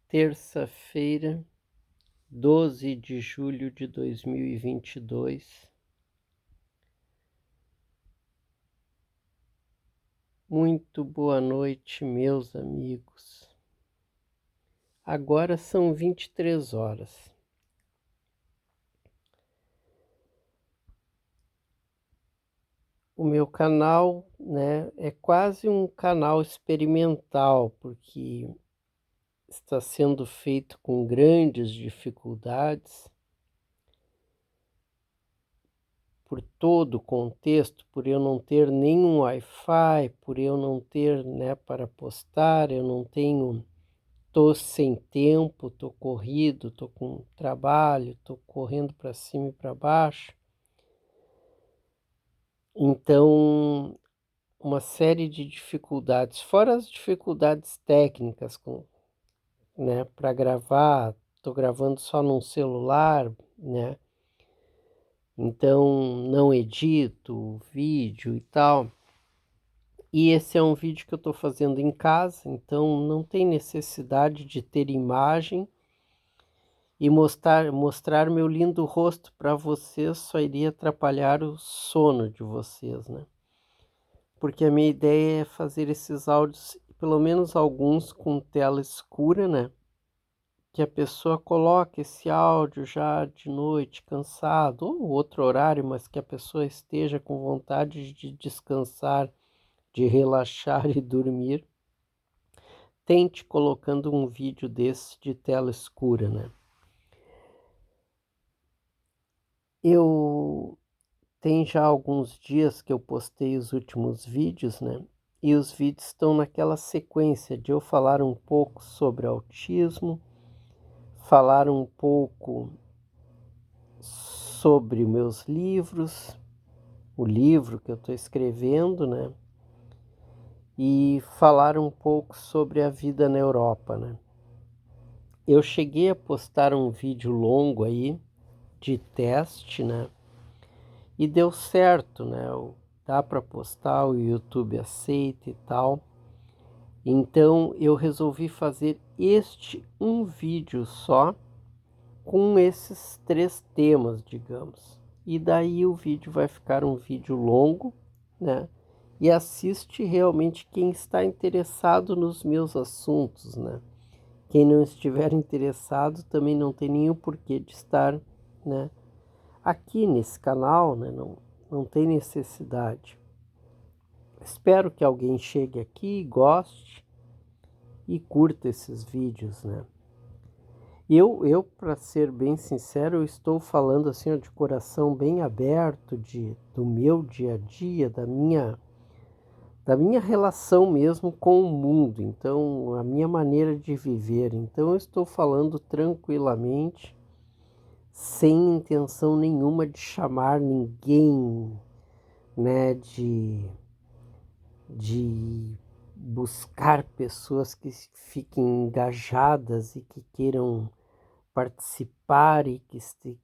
Terça-feira, 12 de julho de 2022. Muito boa noite, meus amigos. Agora são 23 horas. O meu canal, é quase um canal experimental, porque está sendo feito com grandes dificuldades por todo o contexto, por eu não ter nenhum Wi-Fi, por eu não ter, para postar, eu não tenho, tô sem tempo, tô corrido, tô com trabalho, tô correndo para cima e para baixo. Então, uma série de dificuldades, fora as dificuldades técnicas para gravar, tô gravando só num celular, então não edito vídeo e tal. E esse é um vídeo que eu estou fazendo em casa, então não tem necessidade de ter imagem e mostrar meu lindo rosto para vocês, só iria atrapalhar o sono de vocês, Porque a minha ideia é fazer esses áudios, pelo menos alguns com tela escura, Que a pessoa coloque esse áudio já de noite, cansado, ou outro horário, mas que a pessoa esteja com vontade de descansar, de relaxar e dormir. Tente colocando um vídeo desse de tela escura, Eu tenho já alguns dias que eu postei os últimos vídeos, E os vídeos estão naquela sequência de eu falar um pouco sobre autismo, falar um pouco sobre meus livros, o livro que eu estou escrevendo, E falar um pouco sobre a vida na Europa, Eu cheguei a postar um vídeo longo aí, de teste, E deu certo, Dá para postar, o YouTube aceita e tal. Então eu resolvi fazer um vídeo só com esses 3 temas, digamos. E daí o vídeo vai ficar um vídeo longo, E assiste realmente quem está interessado nos meus assuntos, Quem não estiver interessado também não tem nenhum porquê de estar, aqui nesse canal, não tem necessidade. Espero que alguém chegue aqui, goste e curta esses vídeos, Eu para ser bem sincero, eu estou falando assim, de coração bem aberto, do meu dia a dia, da minha relação mesmo com o mundo, então a minha maneira de viver. Então eu estou falando tranquilamente, sem intenção nenhuma de chamar ninguém, de buscar pessoas que fiquem engajadas e que queiram participar e que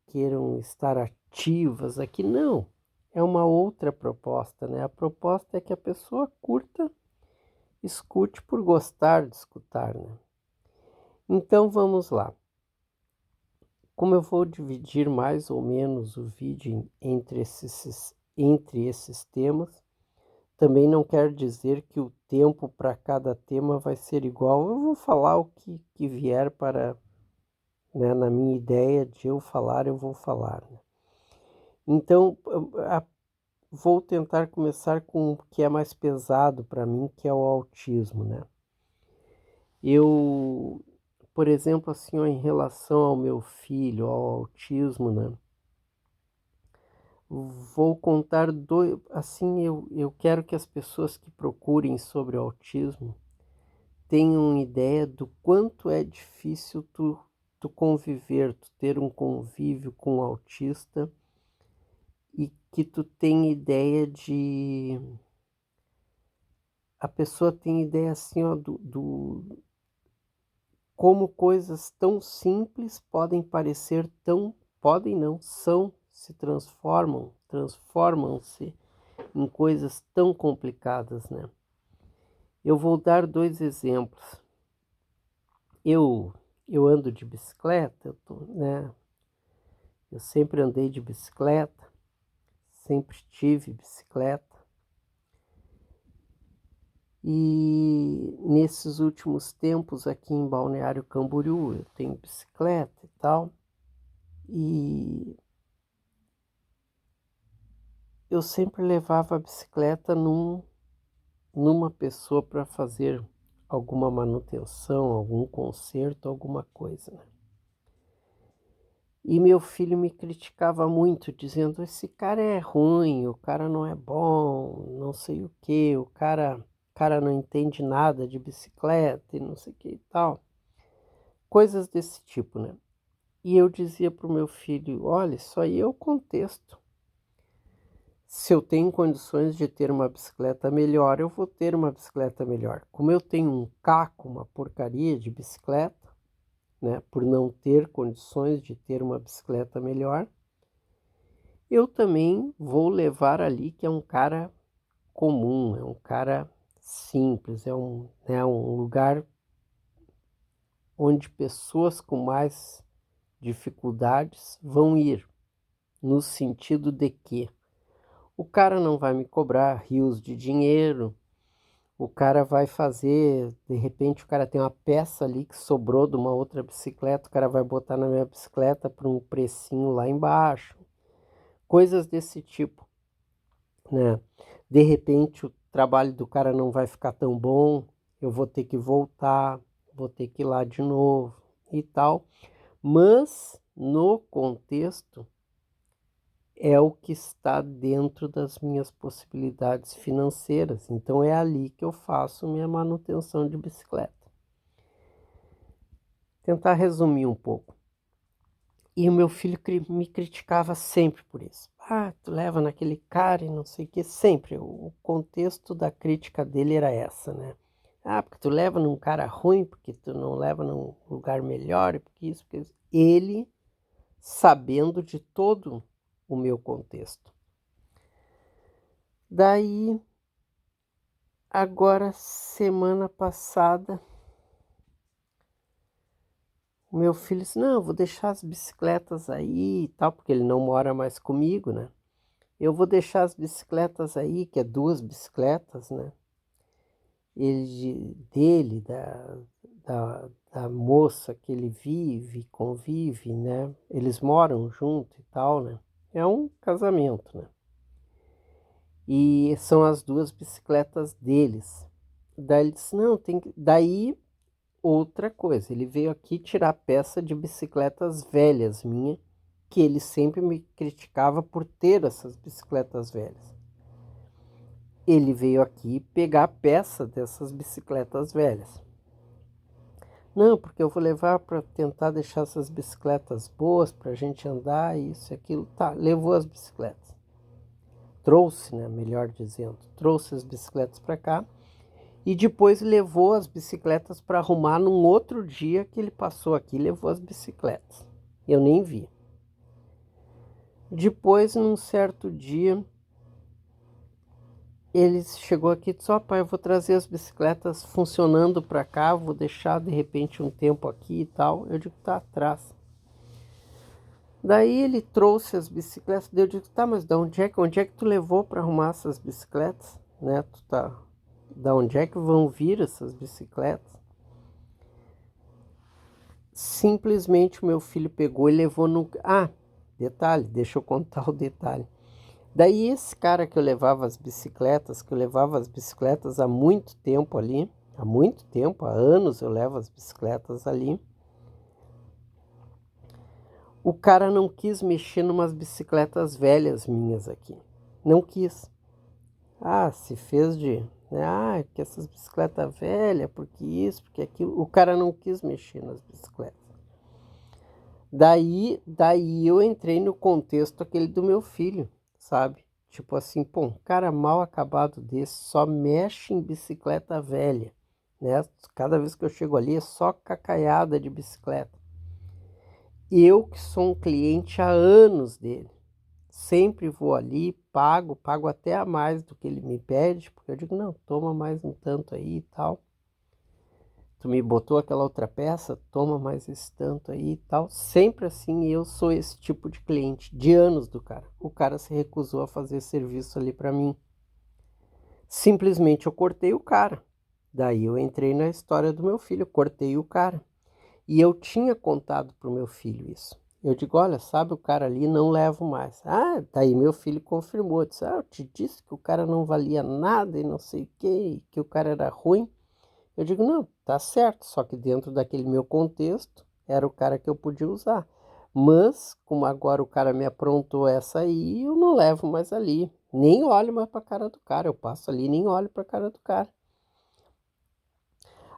queiram estar ativas aqui. Não, é uma outra proposta, A proposta é que a pessoa curta, escute por gostar de escutar, Então vamos lá. Como eu vou dividir mais ou menos o vídeo entre esses temas, também não quer dizer que o tempo para cada tema vai ser igual. Eu vou falar o que vier para, na minha ideia de eu falar, eu vou falar. Então, vou tentar começar com o que é mais pesado para mim, que é o autismo, Eu, por exemplo, assim, ó, em relação ao meu filho, ao autismo, Vou contar dois, assim, eu quero que as pessoas que procurem sobre o autismo tenham ideia do quanto é difícil tu conviver, tu ter um convívio com um autista e que tu tem ideia a pessoa tem ideia assim, ó, como coisas tão simples podem parecer podem não, se transformam-se em coisas tão complicadas, Eu vou dar 2 exemplos. Eu eu ando de bicicleta, né? Eu sempre andei de bicicleta, sempre tive bicicleta. E nesses últimos tempos aqui em Balneário Camboriú, eu tenho bicicleta e tal. E eu sempre levava a bicicleta numa pessoa para fazer alguma manutenção, algum conserto, alguma coisa, né? E meu filho me criticava muito, dizendo: esse cara é ruim, o cara não é bom, não sei o que, o cara não entende nada de bicicleta e não sei o que e tal. Coisas desse tipo, né? E eu dizia para o meu filho: olha, isso aí é o contexto. Se eu tenho condições de ter uma bicicleta melhor, eu vou ter uma bicicleta melhor. Como eu tenho um caco, uma porcaria de bicicleta, né, por não ter condições de ter uma bicicleta melhor, eu também vou levar ali que é um cara comum, é um cara simples, é um lugar onde pessoas com mais dificuldades vão ir, no sentido de que o cara não vai me cobrar rios de dinheiro, o cara vai fazer, de repente o cara tem uma peça ali que sobrou de uma outra bicicleta, o cara vai botar na minha bicicleta por um precinho lá embaixo, coisas desse tipo, né? De repente o trabalho do cara não vai ficar tão bom, eu vou ter que voltar, vou ter que ir lá de novo e tal, mas no contexto é o que está dentro das minhas possibilidades financeiras. Então é ali que eu faço minha manutenção de bicicleta. Tentar resumir um pouco. E o meu filho me criticava sempre por isso. Ah, tu leva naquele cara e não sei o que, sempre. O contexto da crítica dele era essa, né? Ah, porque tu leva num cara ruim, porque tu não leva num lugar melhor, porque isso, porque isso. Ele sabendo de todo o meu contexto. Daí, agora, semana passada, o meu filho disse: não, eu vou deixar as bicicletas aí e tal, porque ele não mora mais comigo, né? Eu vou deixar as bicicletas aí, que é 2 bicicletas, né? Dele, da moça que ele convive, né? Eles moram junto e tal, né? É um casamento, né? E são as 2 bicicletas deles. Daí ele disse: não, tem que. Daí, outra coisa, ele veio aqui tirar peça de bicicletas velhas minha, que ele sempre me criticava por ter essas bicicletas velhas. Ele veio aqui pegar a peça dessas bicicletas velhas. Não, porque eu vou levar para tentar deixar essas bicicletas boas para a gente andar, isso e aquilo. Tá, levou as bicicletas. Trouxe, né, melhor dizendo, trouxe as bicicletas para cá e depois levou as bicicletas para arrumar num outro dia que ele passou aqui, levou as bicicletas. Eu nem vi. Depois, num certo dia, ele chegou aqui e disse: ó, pai, eu vou trazer as bicicletas funcionando para cá, vou deixar de repente um tempo aqui e tal. Eu digo: tá, atrás. Daí ele trouxe as bicicletas, daí eu digo: tá, mas onde é que tu levou para arrumar essas bicicletas? Né, tu tá, da onde é que vão vir essas bicicletas? Simplesmente o meu filho pegou e levou no... Ah, detalhe, deixa eu contar o detalhe. Daí esse cara que eu levava as bicicletas há muito tempo ali, há muito tempo, há anos eu levo as bicicletas ali. O cara não quis mexer numas bicicletas velhas minhas aqui. Não quis. Ah, se fez de... Né? Ah, que essas bicicletas velhas, porque isso, porque aquilo. O cara não quis mexer nas bicicletas. Daí eu entrei no contexto aquele do meu filho, sabe? Tipo assim, pô, um cara mal acabado desse só mexe em bicicleta velha, né? Cada vez que eu chego ali é só cacaiada de bicicleta. Eu que sou um cliente há anos dele, sempre vou ali, pago até a mais do que ele me pede, porque eu digo: não, toma mais um tanto aí e tal. tu me botou aquela outra peça, toma mais esse tanto aí e tal. Sempre assim, eu sou esse tipo de cliente, de anos do cara. O cara se recusou a fazer serviço ali para mim. Simplesmente eu cortei o cara. Daí eu entrei na história do meu filho, cortei o cara. E eu tinha contado pro meu filho isso. Eu digo, olha, sabe o cara ali, não levo mais. Ah, daí meu filho confirmou, disse, eu te disse que o cara não valia nada e não sei o quê, que o cara era ruim. Eu digo, não, tá certo, só que dentro daquele meu contexto, era o cara que eu podia usar. Mas, como agora o cara me aprontou essa aí, eu não levo mais ali. Nem olho mais pra cara do cara, eu passo ali e nem olho pra cara do cara.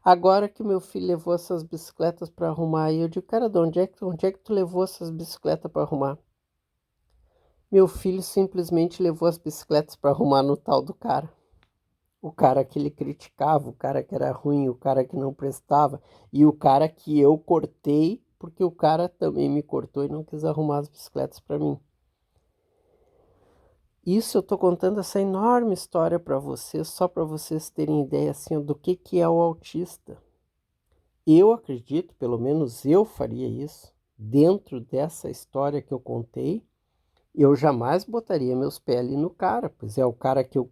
Agora que meu filho levou essas bicicletas para arrumar, eu digo, cara, de onde é que tu levou essas bicicletas para arrumar? Meu filho simplesmente levou as bicicletas para arrumar no tal do cara. O cara que ele criticava, o cara que era ruim, o cara que não prestava, e o cara que eu cortei, porque o cara também me cortou e não quis arrumar as bicicletas para mim. Isso eu tô contando essa enorme história para vocês, só para vocês terem ideia assim do que é o autista. Eu acredito, pelo menos eu faria isso, dentro dessa história que eu contei, eu jamais botaria meus pés ali no cara, pois é o cara que eu,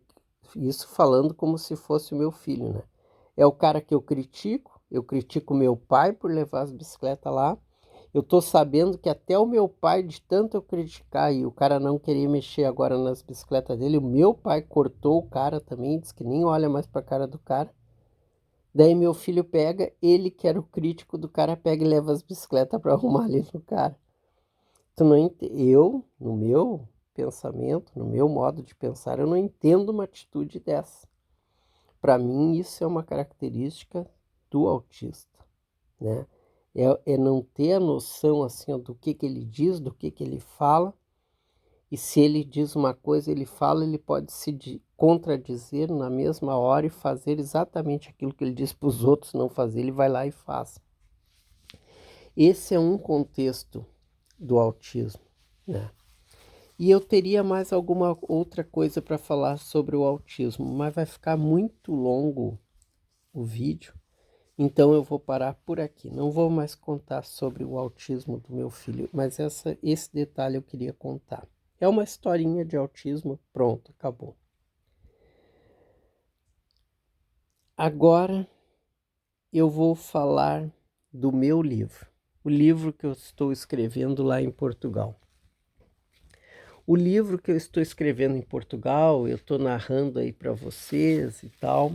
isso falando como se fosse o meu filho, né? É o cara que eu critico meu pai por levar as bicicletas lá, eu tô sabendo que até o meu pai, de tanto eu criticar e o cara não querer mexer agora nas bicicletas dele, o meu pai cortou o cara também, disse que nem olha mais pra cara do cara. Daí meu filho pega, ele que era o crítico do cara, pega e leva as bicicletas para arrumar ali no cara. Tu não ent... Eu, no meu pensamento, no meu modo de pensar, eu não entendo uma atitude dessa. Para mim, isso é uma característica do autista, né? É não ter a noção assim ó, do que ele diz, do que ele fala. E se ele diz uma coisa, ele fala, ele pode se contradizer na mesma hora e fazer exatamente aquilo que ele diz para os outros não fazer, ele vai lá e faz. Esse é um contexto do autismo, né? E eu teria mais alguma outra coisa para falar sobre o autismo, mas vai ficar muito longo o vídeo, então eu vou parar por aqui. Não vou mais contar sobre o autismo do meu filho, mas esse detalhe eu queria contar. É uma historinha de autismo, pronto, acabou. Agora eu vou falar do meu livro, o livro que eu estou escrevendo lá em Portugal. O livro que eu estou escrevendo em Portugal, eu estou narrando aí para vocês e tal,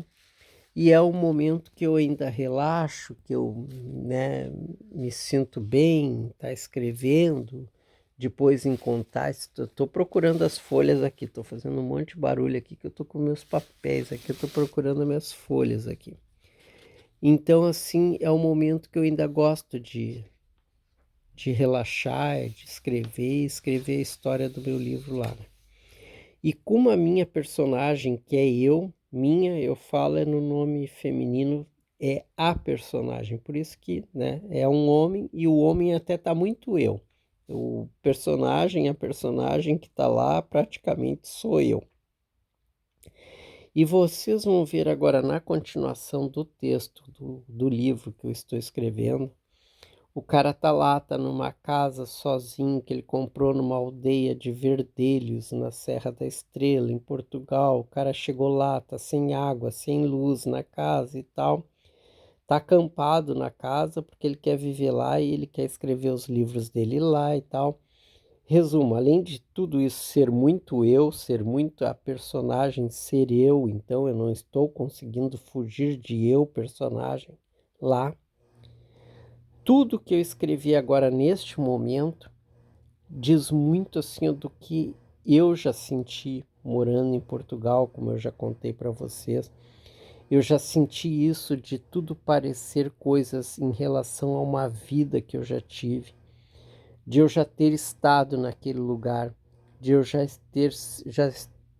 e é um momento que eu ainda relaxo, que eu, né, me sinto bem, tá escrevendo, depois em contar, estou procurando as folhas aqui, estou fazendo um monte de barulho aqui, que eu estou com meus papéis aqui, eu estou procurando minhas folhas aqui. Então, assim, é um momento que eu ainda gosto de relaxar, de escrever a história do meu livro lá. E como a minha personagem, que é eu falo é no nome feminino, é a personagem. Por isso que, né, é um homem e o homem até tá muito eu. O personagem, a personagem que tá lá praticamente sou eu. E vocês vão ver agora na continuação do texto do livro que eu estou escrevendo, o cara tá lá, tá numa casa sozinho que ele comprou numa aldeia de Verdelhos, na Serra da Estrela, em Portugal. O cara chegou lá, tá sem água, sem luz na casa e tal. Tá acampado na casa porque ele quer viver lá e ele quer escrever os livros dele lá e tal. Resumo, além de tudo isso ser muito eu, ser muito a personagem, ser eu, então eu não estou conseguindo fugir de eu, personagem, lá. Tudo que eu escrevi agora neste momento diz muito assim do que eu já senti morando em Portugal, como eu já contei para vocês. Eu já senti isso de tudo parecer coisas em relação a uma vida que eu já tive, de eu já ter estado naquele lugar, de eu já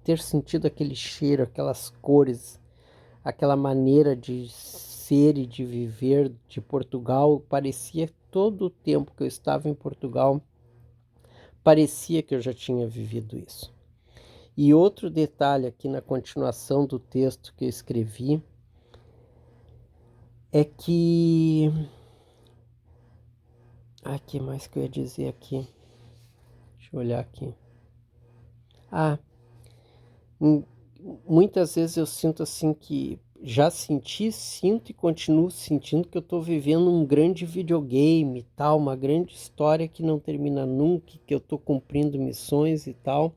ter sentido aquele cheiro, aquelas cores, aquela maneira de ser e de viver de Portugal. Parecia todo o tempo que eu estava em Portugal, parecia que eu já tinha vivido isso. E outro detalhe aqui na continuação do texto que eu escrevi, é que... Ah, que mais que eu ia dizer aqui? Deixa eu olhar aqui. Ah, muitas vezes eu sinto assim que já senti, sinto e continuo sentindo que eu estou vivendo um grande videogame e tal, uma grande história que não termina nunca, que eu estou cumprindo missões e tal,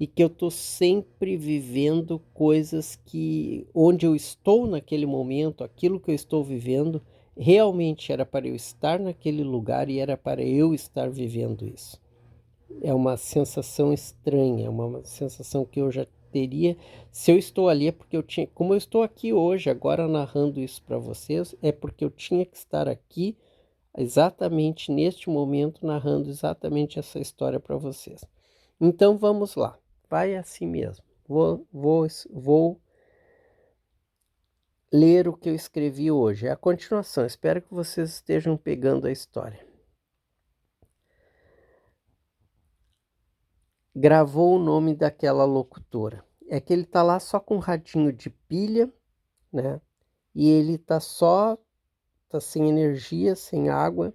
e que eu estou sempre vivendo coisas que, onde eu estou naquele momento, aquilo que eu estou vivendo, realmente era para eu estar naquele lugar e era para eu estar vivendo isso. É uma sensação estranha, é uma sensação que eu já teria. Se eu estou ali é porque eu tinha, como eu estou aqui hoje, agora narrando isso para vocês, é porque eu tinha que estar aqui exatamente neste momento, narrando exatamente essa história para vocês. Então vamos lá, vai assim mesmo. Vou ler o que eu escrevi hoje. É a continuação, espero que vocês estejam pegando a história. Gravou o nome daquela locutora. É que ele tá lá só com um radinho de pilha, né? E ele tá sem energia, sem água.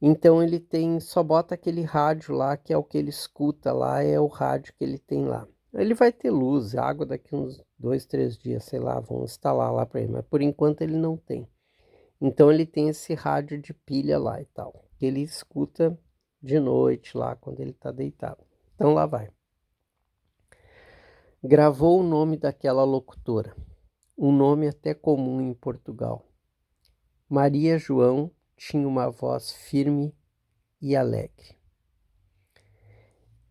Então ele só bota aquele rádio lá, que é o que ele escuta lá, é o rádio que ele tem lá. Ele vai ter luz, água daqui uns 2, 3 dias, sei lá, vão instalar lá para ele, mas por enquanto ele não tem. Então ele tem esse rádio de pilha lá e tal, que ele escuta de noite lá, quando ele tá deitado. Então lá vai. Gravou o nome daquela locutora, um nome até comum em Portugal. Maria João tinha uma voz firme e alegre.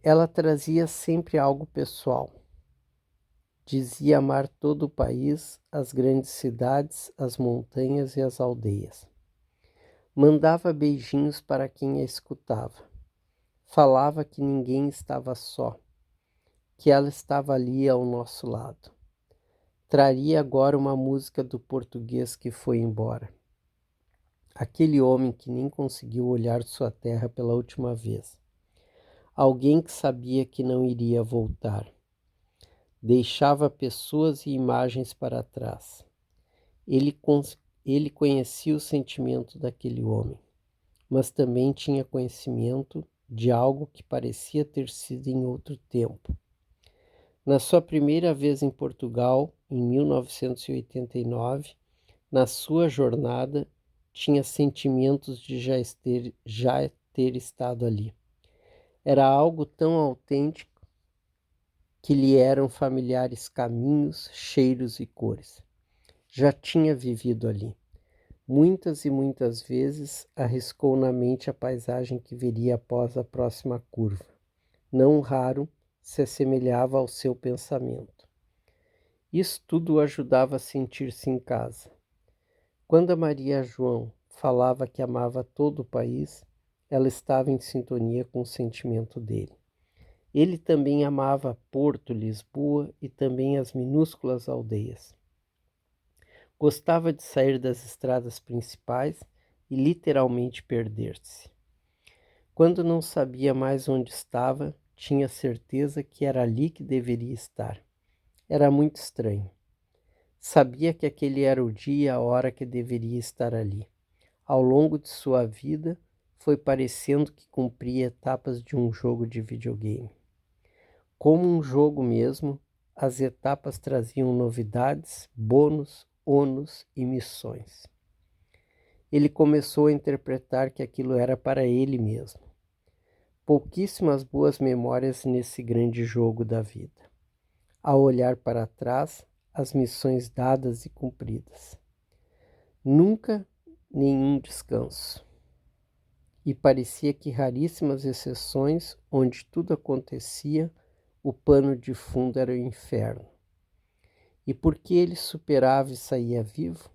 Ela trazia sempre algo pessoal. Dizia amar todo o país, as grandes cidades, as montanhas e as aldeias. Mandava beijinhos para quem a escutava. Falava que ninguém estava só, que ela estava ali ao nosso lado. Traria agora uma música do português que foi embora. Aquele homem que nem conseguiu olhar sua terra pela última vez. Alguém que sabia que não iria voltar. Deixava pessoas e imagens para trás. Ele conhecia o sentimento daquele homem, mas também tinha conhecimento de algo que parecia ter sido em outro tempo. Na sua primeira vez em Portugal, em 1989, na sua jornada, tinha sentimentos de já ter estado ali. Era algo tão autêntico que lhe eram familiares caminhos, cheiros e cores. Já tinha vivido ali. Muitas e muitas vezes arriscou na mente a paisagem que veria após a próxima curva. Não raro se assemelhava ao seu pensamento. Isso tudo o ajudava a sentir-se em casa. Quando a Maria João falava que amava todo o país, ela estava em sintonia com o sentimento dele. Ele também amava Porto, Lisboa e também as minúsculas aldeias. Gostava de sair das estradas principais e literalmente perder-se. Quando não sabia mais onde estava, tinha certeza que era ali que deveria estar. Era muito estranho. Sabia que aquele era o dia e a hora que deveria estar ali. Ao longo de sua vida, foi parecendo que cumpria etapas de um jogo de videogame. Como um jogo mesmo, as etapas traziam novidades, bônus, ônus e missões. Ele começou a interpretar que aquilo era para ele mesmo. Pouquíssimas boas memórias nesse grande jogo da vida. Ao olhar para trás, as missões dadas e cumpridas. Nunca nenhum descanso. E parecia que raríssimas exceções, onde tudo acontecia, o pano de fundo era o inferno. E por que ele superava e saía vivo?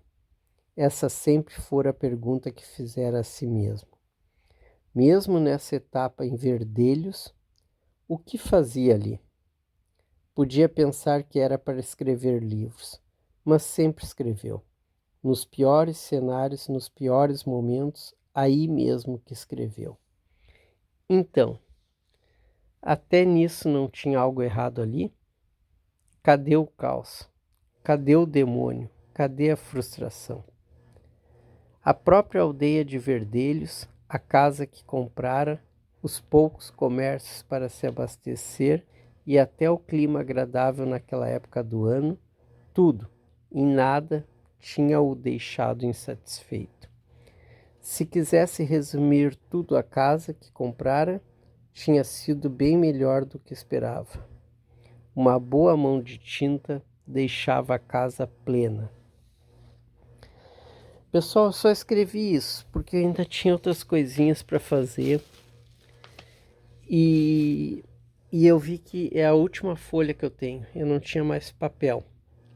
Essa sempre fora a pergunta que fizera a si mesmo. Mesmo nessa etapa em verdelhos, o que fazia ali? Podia pensar que era para escrever livros, mas sempre escreveu. Nos piores cenários, nos piores momentos, aí mesmo que escreveu. Então, até nisso não tinha algo errado ali? Cadê o caos? Cadê o demônio? cadê a frustração? A própria aldeia de Verdelhos, a casa que comprara, os poucos comércios para se abastecer e até o clima agradável naquela época do ano, tudo, em nada, tinha-o deixado insatisfeito. Se quisesse resumir tudo, a casa que comprara tinha sido bem melhor do que esperava. Uma boa mão de tinta deixava a casa plena. Pessoal, eu só escrevi isso porque eu ainda tinha outras coisinhas para fazer e eu vi que é a última folha que eu tenho. Eu não tinha mais papel.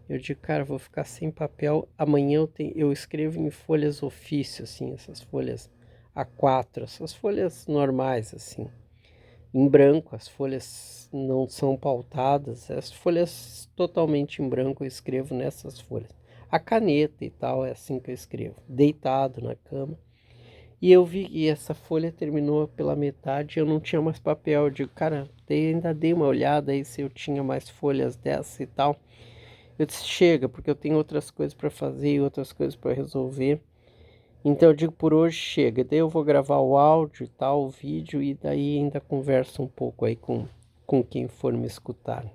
Eu digo, cara, vou ficar sem papel. Amanhã eu escrevo em folhas ofício, assim, essas folhas A4, essas folhas normais, assim, em branco. As folhas não são pautadas, as folhas totalmente em branco eu escrevo nessas folhas. A caneta e tal, é assim que eu escrevo, deitado na cama. E eu vi que essa folha terminou pela metade, eu não tinha mais papel. Eu digo, cara, ainda dei uma olhada aí se eu tinha mais folhas dessa e tal. Eu disse, chega, porque eu tenho outras coisas para fazer e outras coisas para resolver. Então eu digo, por hoje chega. Daí eu vou gravar o áudio e tal, o vídeo, e daí ainda converso um pouco aí com quem for me escutar.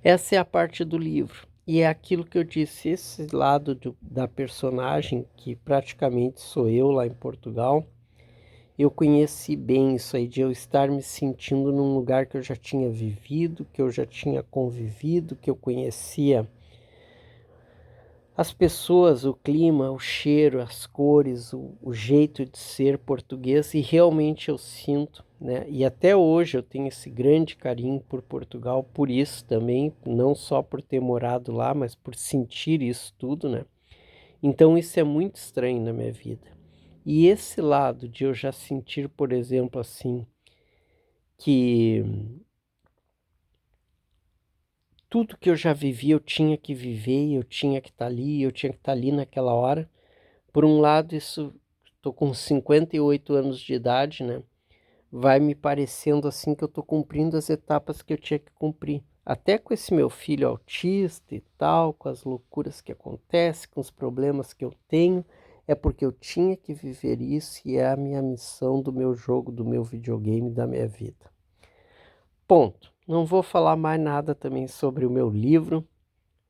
Essa é a parte do livro. E é aquilo que eu disse, esse lado da personagem, que praticamente sou eu lá em Portugal, eu conheci bem isso aí, de eu estar me sentindo num lugar que eu já tinha vivido, que eu já tinha convivido, que eu conhecia as pessoas, o clima, o cheiro, as cores, o jeito de ser português, e realmente eu sinto, né? E até hoje eu tenho esse grande carinho por Portugal, por isso também, não só por ter morado lá, mas por sentir isso tudo, né? Então isso é muito estranho na minha vida. E esse lado de eu já sentir, por exemplo, assim, que tudo que eu já vivi eu tinha que viver, eu tinha que estar ali, eu tinha que estar ali naquela hora. Por um lado, isso, estou com 58 anos de idade, né? Vai me parecendo assim que eu estou cumprindo as etapas que eu tinha que cumprir. Até com esse meu filho autista e tal, com as loucuras que acontecem, com os problemas que eu tenho, é porque eu tinha que viver isso e é a minha missão do meu jogo, do meu videogame, da minha vida. Ponto. Não vou falar mais nada também sobre o meu livro.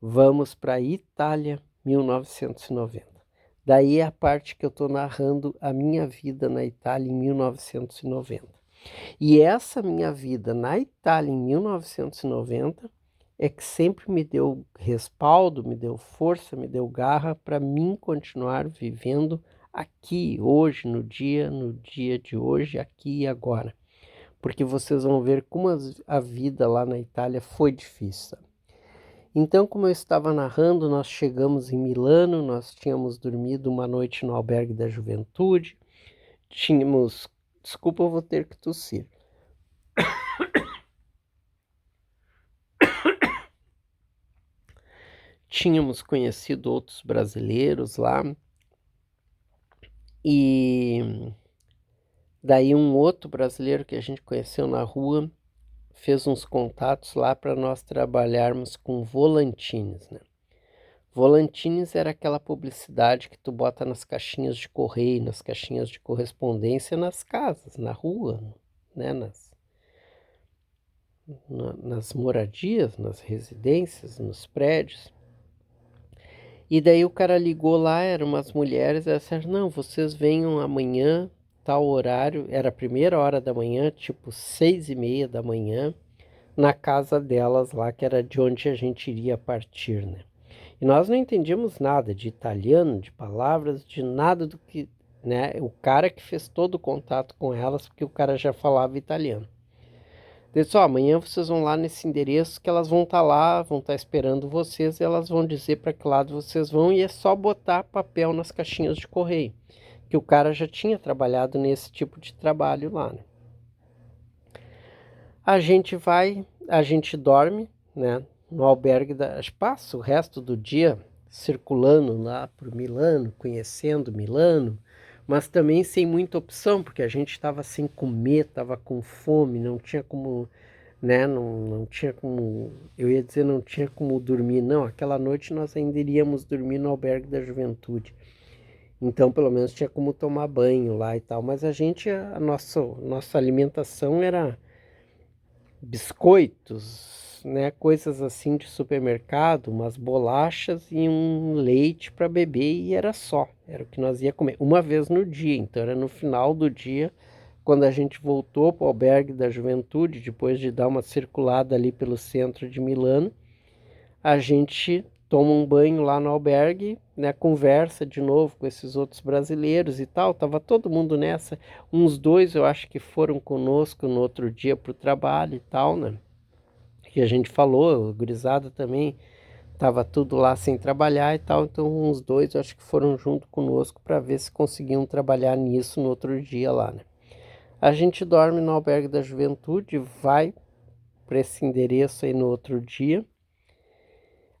Vamos para Itália, 1990. Daí é a parte que eu estou narrando a minha vida na Itália em 1990. E essa minha vida na Itália em 1990 é que sempre me deu respaldo, me deu força, me deu garra para mim continuar vivendo aqui, hoje, no dia de hoje, aqui e agora. Porque vocês vão ver como a vida lá na Itália foi difícil. Então, como eu estava narrando, nós chegamos em Milano, nós tínhamos dormido uma noite no albergue da juventude, tínhamos... Desculpa, eu vou ter que tossir. Tínhamos conhecido outros brasileiros lá, e daí um outro brasileiro que a gente conheceu na rua fez uns contatos lá para nós trabalharmos com volantines, né? Volantines era aquela publicidade que tu bota nas caixinhas de correio, nas caixinhas de correspondência, nas casas, na rua, né? Nas moradias, nas residências, nos prédios. E daí o cara ligou lá, eram umas mulheres, elas disseram, não, vocês venham amanhã, tal horário, era a primeira hora da manhã, tipo 6:30 da manhã, na casa delas lá, que era de onde a gente iria partir, né? E nós não entendíamos nada de italiano, de palavras, de nada do que, né? O cara que fez todo o contato com elas, porque o cara já falava italiano. Disse, ó, amanhã vocês vão lá nesse endereço que elas vão estar lá, vão estar esperando vocês e elas vão dizer para que lado vocês vão e é só botar papel nas caixinhas de correio. Que o cara já tinha trabalhado nesse tipo de trabalho lá, né? A gente vai, a gente dorme, né? No albergue passa o resto do dia circulando lá por Milano, conhecendo Milano, mas também sem muita opção, porque a gente estava sem comer, estava com fome, não tinha como né? Não tinha como, eu ia dizer não tinha como dormir, não. Aquela noite nós ainda iríamos dormir no albergue da juventude. Então, pelo menos tinha como tomar banho lá e tal. Mas nossa alimentação era biscoitos, né? Coisas assim de supermercado, umas bolachas e um leite para beber e era só. Era o que nós ia comer uma vez no dia. Então, era no final do dia, quando a gente voltou para o albergue da juventude, depois de dar uma circulada ali pelo centro de Milano, a gente toma um banho lá no albergue, né, conversa de novo com esses outros brasileiros e tal, tava todo mundo nessa, uns dois eu acho que foram conosco no outro dia para o trabalho e tal, né, que a gente falou, o gurizada também tava tudo lá sem trabalhar e tal, então uns dois eu acho que foram junto conosco para ver se conseguiam trabalhar nisso no outro dia lá, né. A gente dorme no albergue da juventude, vai para esse endereço aí no outro dia.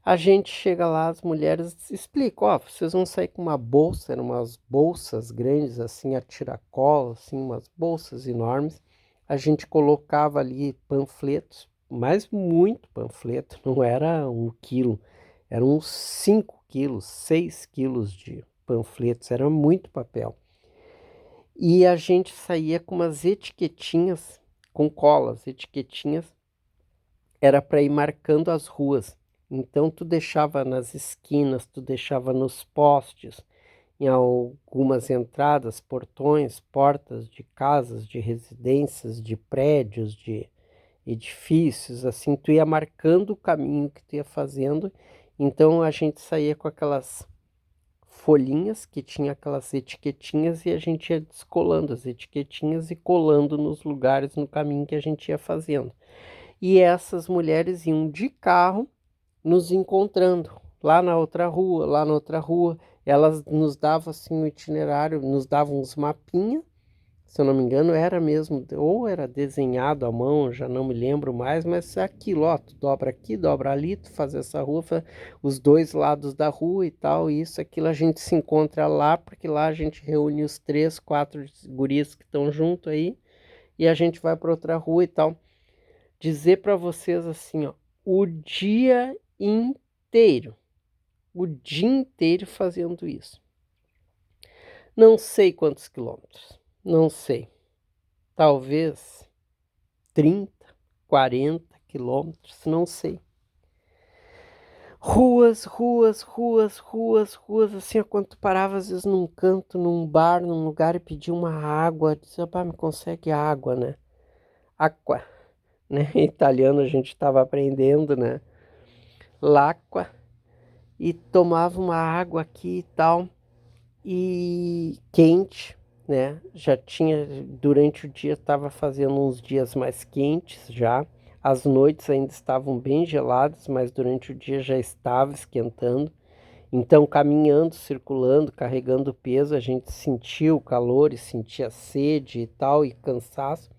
A gente chega lá, as mulheres explicam, ó, vocês vão sair com uma bolsa, eram umas bolsas grandes assim, a tiracolo, assim, umas bolsas enormes. A gente colocava ali panfletos, mas muito panfleto, não era 1 quilo, eram uns 5 quilos, 6 quilos de panfletos, era muito papel. E a gente saía com umas etiquetinhas, com colas, etiquetinhas, era para ir marcando as ruas. Então tu deixava nas esquinas, tu deixava nos postes, em algumas entradas, portões, portas de casas, de residências, de prédios, de edifícios, assim, tu ia marcando o caminho que tu ia fazendo. Então a gente saía com aquelas folhinhas que tinha aquelas etiquetinhas e a gente ia descolando as etiquetinhas e colando nos lugares no caminho que a gente ia fazendo. E essas mulheres iam de carro nos encontrando lá na outra rua, lá na outra rua. Elas nos davam assim o itinerário, nos davam uns mapinhas, se eu não me engano, era mesmo, ou era desenhado à mão, já não me lembro mais, mas é aquilo, ó, tu dobra aqui, dobra ali, tu faz essa rua, os dois lados da rua e tal, isso, aquilo, a gente se encontra lá, porque lá a gente reúne os 3, 4 guris que estão junto aí, e a gente vai para outra rua e tal. Dizer para vocês assim, ó, inteiro, o dia inteiro fazendo isso. Não sei quantos quilômetros, não sei. Talvez 30, 40 quilômetros, não sei. Ruas, ruas, ruas, ruas, ruas, assim, quando tu parava às vezes num canto, num bar, num lugar e pedia uma água, dizia, pá, me consegue água, né? Aqua, né? Em italiano a gente estava aprendendo, né? L'acqua, e tomava uma água aqui e tal, e quente, né? Já tinha, durante o dia estava fazendo uns dias mais quentes já, as noites ainda estavam bem geladas, mas durante o dia já estava esquentando. Então, caminhando, circulando, carregando peso, a gente sentia o calor e sentia sede e tal, e cansaço.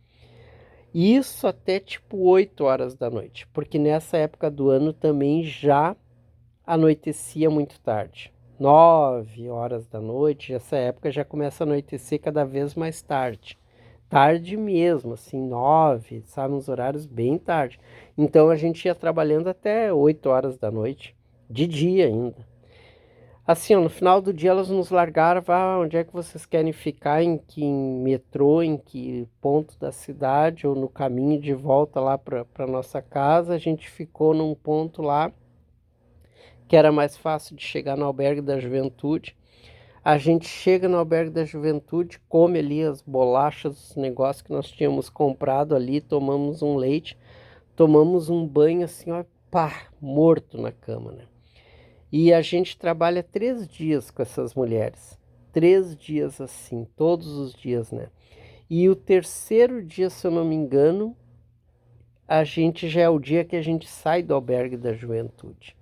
Isso até tipo 8 horas da noite, porque nessa época do ano também já anoitecia muito tarde. 9 horas da noite, essa época já começa a anoitecer cada vez mais tarde. Tarde mesmo, assim, 9, sabe, nos horários bem tarde. Então a gente ia trabalhando até 8 horas da noite, de dia ainda. Assim, ó, no final do dia elas nos largaram, onde é que vocês querem ficar, em que metrô, em que ponto da cidade, ou no caminho de volta lá para nossa casa. A gente ficou num ponto lá que era mais fácil de chegar no albergue da juventude. A gente chega no albergue da juventude, come ali as bolachas, os negócios que nós tínhamos comprado ali, tomamos um leite, tomamos um banho assim, ó, pá, morto na cama, né? E a gente trabalha 3 dias com essas mulheres. 3 dias assim, todos os dias, né? E o terceiro dia, se eu não me engano, a gente já é o dia que a gente sai do albergue da juventude.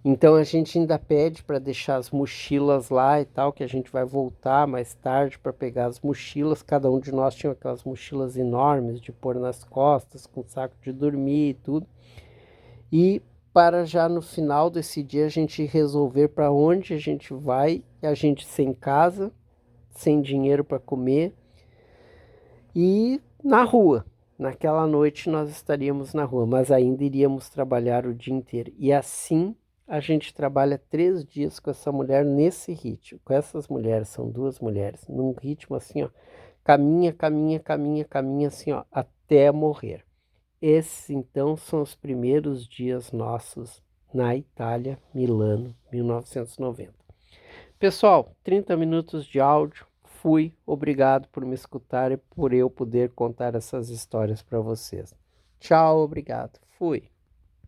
Então a gente ainda pede para deixar as mochilas lá e tal, que a gente vai voltar mais tarde para pegar as mochilas. Cada um de nós tinha aquelas mochilas enormes de pôr nas costas, com saco de dormir e tudo. E para já no final desse dia a gente resolver para onde a gente vai, a gente sem casa, sem dinheiro para comer e na rua. naquela noite nós estaríamos na rua, mas ainda iríamos trabalhar o dia inteiro. E assim a gente trabalha 3 dias com essa mulher nesse ritmo. Com essas mulheres, são 2 mulheres, num ritmo assim, ó, caminha, caminha, caminha, caminha, assim, ó, até morrer. Esses, então, são os primeiros dias nossos na Itália, Milano, 1990. Pessoal, 30 minutos de áudio. Fui, obrigado por me escutar e por eu poder contar essas histórias para vocês. Tchau, obrigado. Fui.